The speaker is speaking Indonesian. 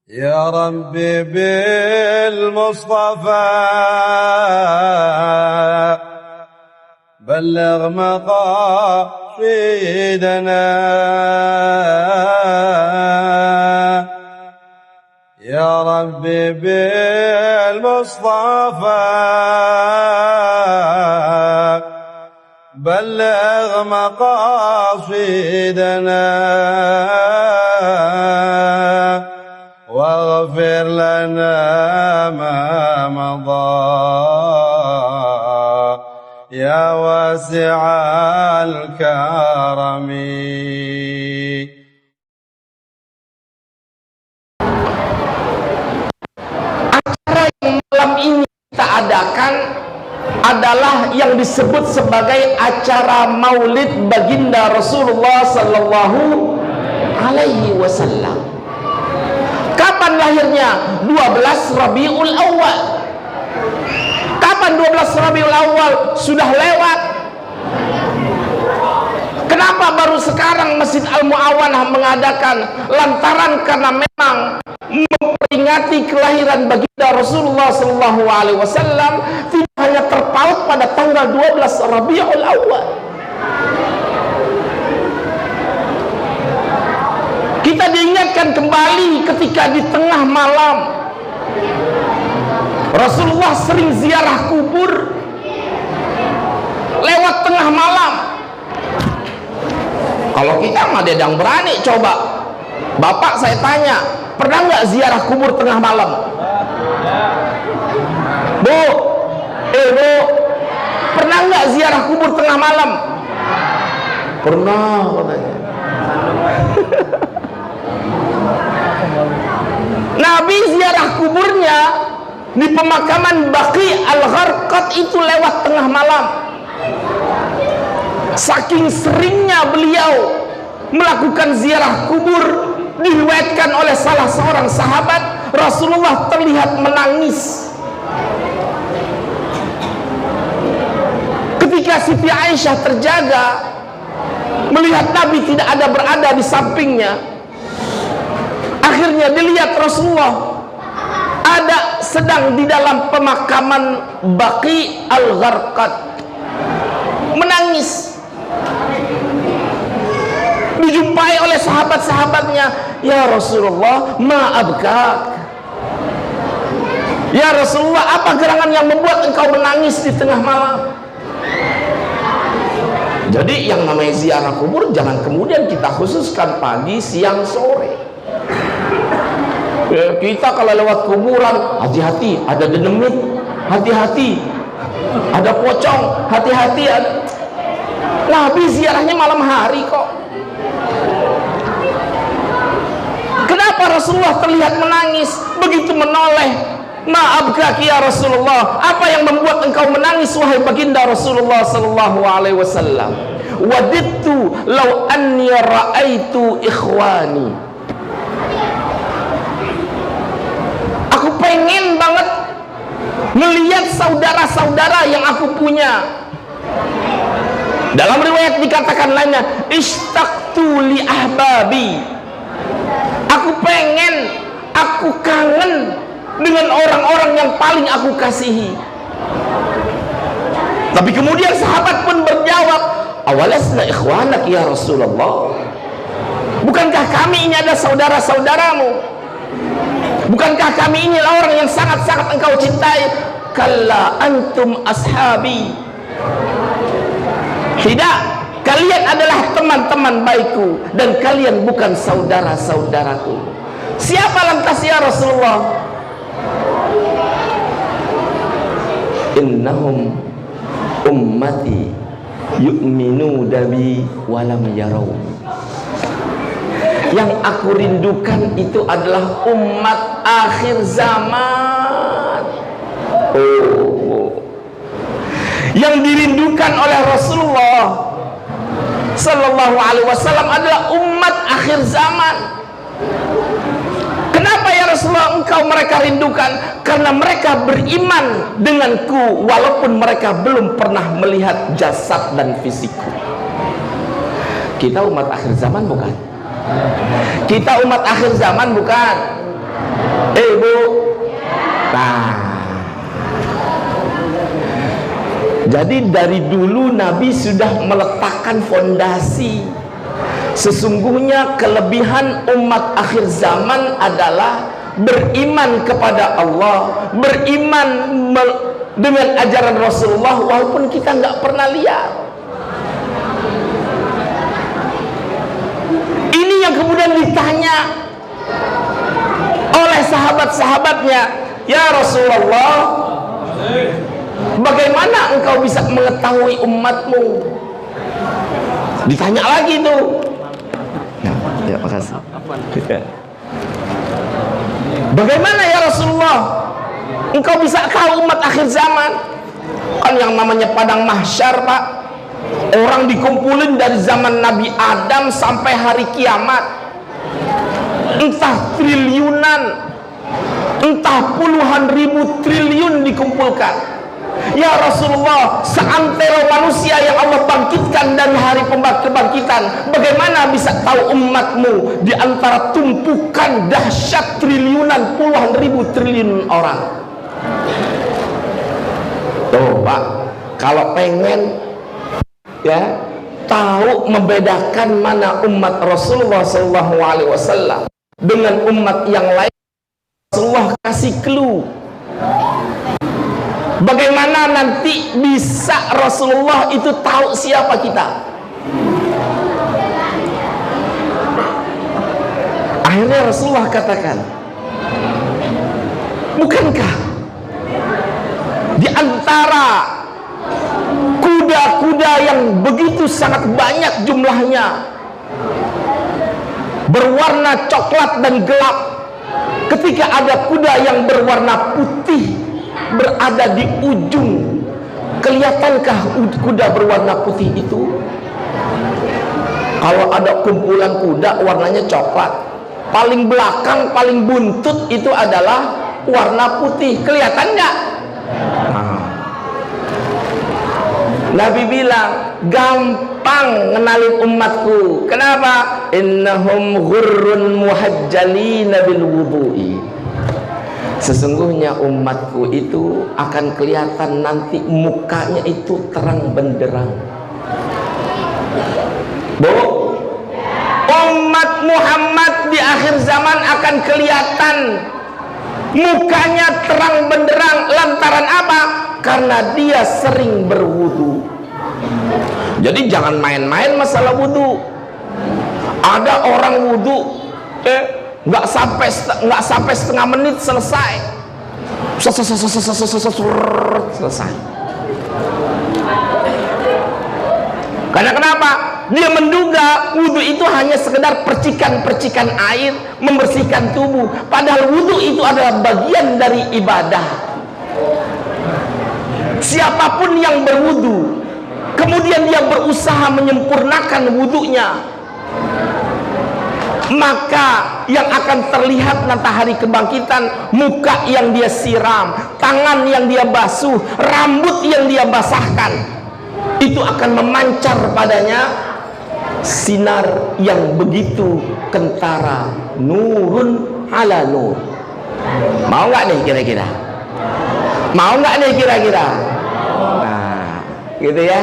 يا ربي بالمصطفى بلغ مقاصدنا يا ربي بالمصطفى بلغ مقاصدنا واغفر لنا ما مضى يا واسع الكرم. Acara yang malam ini kita adakan adalah yang disebut sebagai acara Maulid Baginda Rasulullah Sallallahu Alaihi Wasallam. Kapan lahirnya? 12 Rabiul Awal. Kapan 12 Rabiul Awal? Sudah lewat. Kenapa baru sekarang Masjid Al-Mu'awanah mengadakan? Lantaran karena memang memperingati kelahiran baginda Rasulullah Sallallahu Alaihi Wasallam tidak hanya terpaut pada tanggal 12 Rabiul Awal. Kita diingatkan kembali ketika di tengah malam Rasulullah sering ziarah kubur lewat tengah malam. Kalau kita mah dedang berani coba. Bapak saya tanya, pernah nggak ziarah kubur tengah malam? Bu, Bu, pernah nggak ziarah kubur tengah malam? Pernah katanya. Nabi ziarah kuburnya di pemakaman Baqi Al-Gharqad itu lewat tengah malam. Saking seringnya beliau melakukan ziarah kubur, diriwayatkan oleh salah seorang sahabat, Rasulullah terlihat menangis ketika Siti Aisyah terjaga melihat Nabi tidak ada berada di sampingnya. Akhirnya dilihat Rasulullah ada sedang di dalam pemakaman Baqi Al-Gharqad menangis. Dijumpai oleh sahabat-sahabatnya, ya Rasulullah, ma'abkak. Ya Rasulullah, apa gerangan yang membuat engkau menangis di tengah malam? Jadi yang namanya ziarah kubur jangan kemudian kita khususkan pagi, siang, sore. Kita kalau lewat kuburan, hati-hati ada dedemit, hati-hati ada pocong, hati-hati ada. Nabi ziarahnya malam hari kok. Kenapa Rasulullah terlihat menangis begitu menoleh? Maafkah ya Rasulullah, apa yang membuat engkau menangis wahai baginda Rasulullah Sallallahu Alaihi Wasallam? Wadidtu law anni ra'aitu ikhwani. Aku pengen banget melihat saudara-saudara yang aku punya. Dalam riwayat dikatakan lainnya, ishtaqtu li ahbabi. Aku pengen, aku kangen dengan orang-orang yang paling aku kasihi. Tapi kemudian sahabat pun berjawab, awalasna ikhwanak ya Rasulullah. Bukankah kami ini ada saudara-saudaramu? Bukankah kami ini orang yang sangat-sangat engkau cintai? Kalla antum ashabi. Tidak, kalian adalah teman-teman baikku dan kalian bukan saudara-saudaraku. Siapa lantas ya Rasulullah? Innahum ummati yu'minu dabi walam yarau. Yang aku rindukan itu adalah umat akhir zaman. Yang dirindukan oleh Rasulullah Sallallahu Alaihi Wasallam adalah umat akhir zaman. Kenapa ya Rasulullah engkau mereka rindukan? Karena mereka beriman denganku walaupun mereka belum pernah melihat jasad dan fisikku. Kita umat akhir zaman bukan? Kita umat akhir zaman bukan? Bu. Nah, jadi dari dulu Nabi sudah meletakkan fondasi. Sesungguhnya kelebihan umat akhir zaman adalah beriman kepada Allah, beriman dengan ajaran Rasulullah walaupun kita nggak pernah lihat. Ini yang kemudian ditanya oleh sahabat-sahabatnya, ya Rasulullah, bagaimana engkau bisa mengetahui umatmu? Ditanya lagi tuh. Ya, makasih. Bagaimana ya Rasulullah, engkau bisa tahu umat akhir zaman? Kan yang namanya padang mahsyar, Pak, orang dikumpulin dari zaman Nabi Adam sampai hari kiamat, entah triliunan, entah puluhan ribu triliun dikumpulkan. Ya Rasulullah, seantero manusia yang Allah bangkitkan dan hari kebangkitan, bagaimana bisa tahu umatmu di antara tumpukan dahsyat triliunan, puluhan ribu triliun orang? Tuh Pak, kalau pengen ya tahu membedakan mana umat Rasulullah SAW dengan umat yang lain, Rasulullah kasih clue. Bagaimana nanti bisa Rasulullah itu tahu siapa kita? Akhirnya Rasulullah katakan, bukankah di antara kuda-kuda yang begitu sangat banyak jumlahnya, berwarna coklat dan gelap, ketika ada kuda yang berwarna putih berada di ujung, kelihatankah kuda berwarna putih itu? Kalau ada kumpulan kuda warnanya coklat, paling belakang, paling buntut itu adalah warna putih, kelihatan nggak? Nabi bilang, gampang ngenalin umatku. Kenapa? Innahum ghurrun muhajjalina bil wudu'i. Sesungguhnya umatku itu akan kelihatan nanti mukanya itu terang benderang. Bu, umat Muhammad di akhir zaman akan kelihatan mukanya terang benderang. Lantaran apa? Karena dia sering berwudu. Jadi jangan main-main masalah wudu. Ada orang wudu nggak sampai setengah menit selesai. Selesai. Karena kenapa? Dia menduga wudu itu hanya sekedar percikan-percikan air membersihkan tubuh, padahal wudu itu adalah bagian dari ibadah. Siapapun yang berwudu kemudian dia berusaha menyempurnakan wudunya, maka yang akan terlihat nanti hari kebangkitan, muka yang dia siram, tangan yang dia basuh, rambut yang dia basahkan, itu akan memancar padanya sinar yang begitu kentara, nurun ala nur. Mau nggak nih kira-kira? Mau nggak nih kira-kira? Nah, gitu ya.